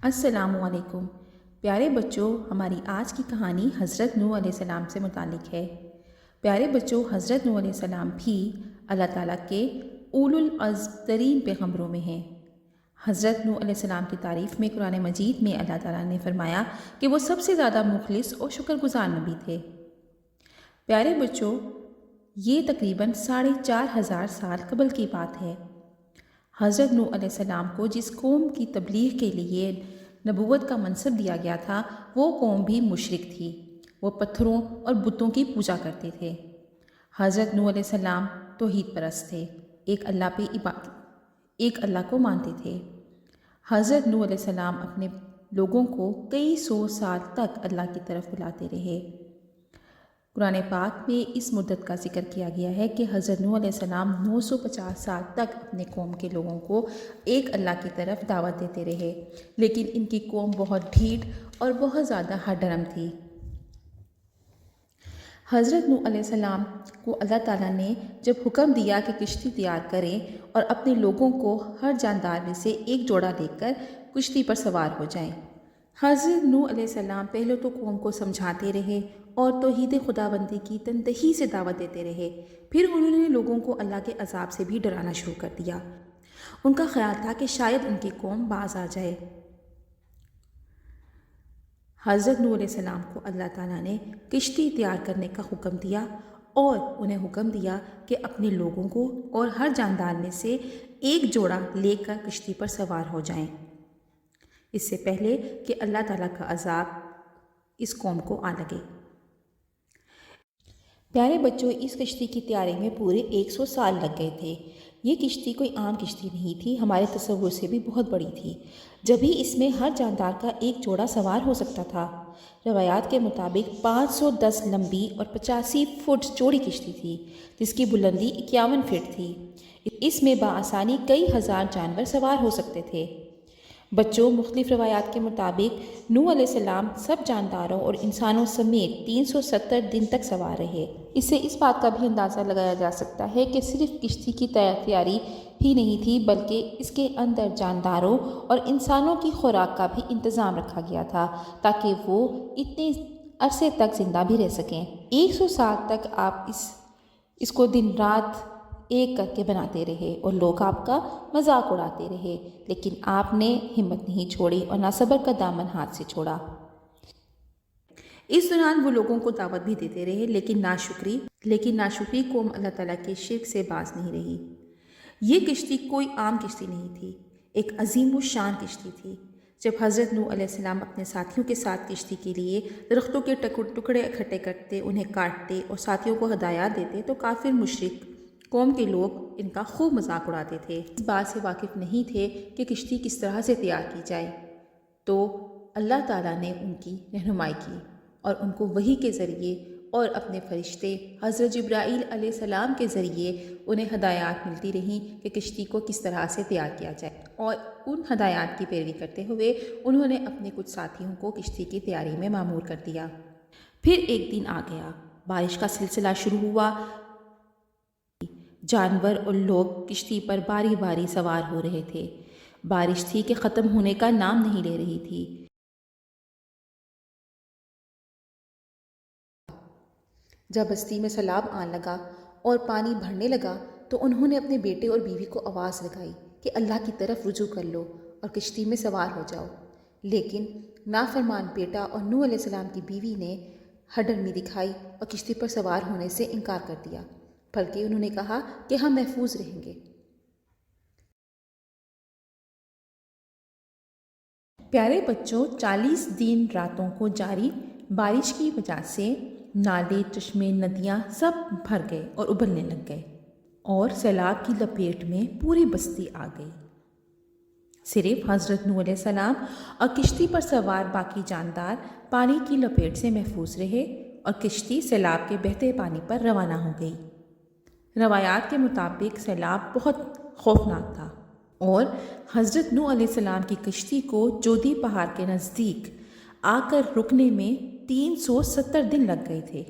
السلام علیکم پیارے بچوں، ہماری آج کی کہانی حضرت نوح علیہ السلام سے متعلق ہے۔ پیارے بچوں، حضرت نوح علیہ السلام بھی اللہ تعالیٰ کے اولو العزم ترین پیغمبروں میں ہیں۔ حضرت نوح علیہ السلام کی تعریف میں قرآن مجید میں اللہ تعالیٰ نے فرمایا کہ وہ سب سے زیادہ مخلص اور شکر گزار نبی تھے۔ پیارے بچوں، یہ تقریباً 4,500 سال قبل کی بات ہے۔ حضرت نوح علیہ السلام کو جس قوم کی تبلیغ کے لیے نبوت کا منصب دیا گیا تھا، وہ قوم بھی مشرک تھی۔ وہ پتھروں اور بتوں کی پوجا کرتے تھے۔ حضرت نوح علیہ السلام توحید پرست تھے، ایک اللہ کو مانتے تھے۔ حضرت نوح علیہ السلام اپنے لوگوں کو کئی سو سال تک اللہ کی طرف بلاتے رہے۔ قرآن پاک میں اس مدت کا ذکر کیا گیا ہے کہ حضرت نوح علیہ السلام 950 سال تک اپنے قوم کے لوگوں کو ایک اللہ کی طرف دعوت دیتے رہے، لیکن ان کی قوم بہت ڈھیٹ اور بہت زیادہ ہڈرم تھی۔ حضرت نوح علیہ السلام کو اللہ تعالیٰ نے جب حکم دیا کہ کشتی تیار کریں اور اپنے لوگوں کو ہر جاندار میں سے ایک جوڑا لے کر کشتی پر سوار ہو جائیں، حضرت نوح علیہ السلام پہلے تو قوم کو سمجھاتے رہے اور توحید خداوندی کی تنتہی سے دعوت دیتے رہے۔ پھر انہوں نے لوگوں کو اللہ کے عذاب سے بھی ڈرانا شروع کر دیا۔ ان کا خیال تھا کہ شاید ان کی قوم باز آ جائے۔ حضرت نوح علیہ السلام کو اللہ تعالیٰ نے کشتی تیار کرنے کا حکم دیا اور انہیں حکم دیا کہ اپنے لوگوں کو اور ہر جاندار میں سے ایک جوڑا لے کر کشتی پر سوار ہو جائیں، اس سے پہلے کہ اللہ تعالیٰ کا عذاب اس قوم کو آ لگے۔ پیارے بچوں، اس کشتی کی تیاری میں پورے 100 سال لگ گئے تھے۔ یہ کشتی کوئی عام کشتی نہیں تھی، ہمارے تصور سے بھی بہت بڑی تھی، جبھی اس میں ہر جاندار کا ایک جوڑا سوار ہو سکتا تھا۔ روایات کے مطابق 510 لمبی اور 85 فٹ چوڑی کشتی تھی، جس کی بلندی 51 فٹ تھی۔ اس میں بآسانی کئی ہزار جانور سوار ہو سکتے تھے۔ بچوں، مختلف روایات کے مطابق نوح علیہ السلام سب جانداروں اور انسانوں سمیت 370 دن تک سوار رہے۔ اس سے اس بات کا بھی اندازہ لگایا جا سکتا ہے کہ صرف کشتی کی تیاری ہی نہیں تھی، بلکہ اس کے اندر جانداروں اور انسانوں کی خوراک کا بھی انتظام رکھا گیا تھا تاکہ وہ اتنے عرصے تک زندہ بھی رہ سکیں۔ 100 سال تک آپ اس کو دن رات ایک کر کے بناتے رہے اور لوگ آپ کا مذاق اڑاتے رہے، لیکن آپ نے ہمت نہیں چھوڑی اور نہ صبر کا دامن ہاتھ سے چھوڑا۔ اس دوران وہ لوگوں کو دعوت بھی دیتے رہے، لیکن ناشکری قوم اللہ تعالیٰ کے شرک سے باز نہیں رہی۔ یہ کشتی کوئی عام کشتی نہیں تھی، ایک عظیم الشان کشتی تھی۔ جب حضرت نوح علیہ السلام اپنے ساتھیوں کے ساتھ کشتی کے لیے درختوں کے ٹکڑے اکٹھے کرتے، انہیں کاٹتے اور ساتھیوں کو ہدایات دیتے تو کافر مشرک قوم کے لوگ ان کا خوب مذاق اڑاتے تھے۔ اس بات سے واقف نہیں تھے کہ کشتی کس طرح سے تیار کی جائے، تو اللہ تعالیٰ نے ان کی رہنمائی کی اور ان کو وحی کے ذریعے اور اپنے فرشتے حضرت جبرائیل علیہ السلام کے ذریعے انہیں ہدایات ملتی رہیں کہ کشتی کو کس طرح سے تیار کیا جائے، اور ان ہدایات کی پیروی کرتے ہوئے انہوں نے اپنے کچھ ساتھیوں کو کشتی کی تیاری میں مامور کر دیا۔ پھر ایک دن آ گیا، بارش کا سلسلہ شروع ہوا۔ جانور اور لوگ کشتی پر باری باری سوار ہو رہے تھے۔ بارش تھی کہ ختم ہونے کا نام نہیں لے رہی تھی۔ جب بستی میں سیلاب آنے لگا اور پانی بھرنے لگا تو انہوں نے اپنے بیٹے اور بیوی کو آواز لگائی کہ اللہ کی طرف رجوع کر لو اور کشتی میں سوار ہو جاؤ، لیکن نافرمان بیٹا اور نوح علیہ السلام کی بیوی نے ہڈرمی دکھائی اور کشتی پر سوار ہونے سے انکار کر دیا، بلکہ انہوں نے کہا کہ ہم محفوظ رہیں گے۔ پیارے بچوں، 40 دن راتوں کو جاری بارش کی وجہ سے نالے، چشمے، ندیاں سب بھر گئے اور ابلنے لگ گئے، اور سیلاب کی لپیٹ میں پوری بستی آ گئی۔ صرف حضرت نوح علیہ السلام اور کشتی پر سوار باقی جاندار پانی کی لپیٹ سے محفوظ رہے اور کشتی سیلاب کے بہتے پانی پر روانہ ہو گئی۔ روایات کے مطابق سیلاب بہت خوفناک تھا اور حضرت نوح علیہ السلام کی کشتی کو جودھی پہاڑ کے نزدیک آ کر رکنے میں 370 دن لگ گئے تھے،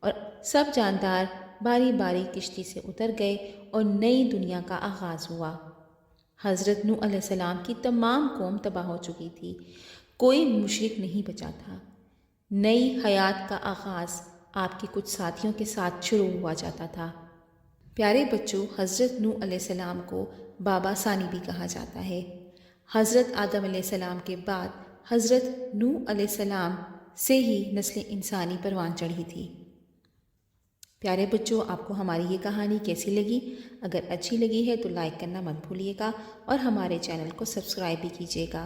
اور سب جاندار باری باری کشتی سے اتر گئے اور نئی دنیا کا آغاز ہوا۔ حضرت نوح علیہ السلام کی تمام قوم تباہ ہو چکی تھی، کوئی مشرک نہیں بچا تھا۔ نئی حیات کا آغاز آپ کے کچھ ساتھیوں کے ساتھ شروع ہوا جاتا تھا۔ پیارے بچوں، حضرت نوح علیہ السلام کو بابا ثانی بھی کہا جاتا ہے۔ حضرت آدم علیہ السلام کے بعد حضرت نوح علیہ السلام سے ہی نسل انسانی پروان چڑھی تھی۔ پیارے بچوں، آپ کو ہماری یہ کہانی کیسی لگی؟ اگر اچھی لگی ہے تو لائک کرنا مت بھولیے گا اور ہمارے چینل کو سبسکرائب بھی کیجیے گا۔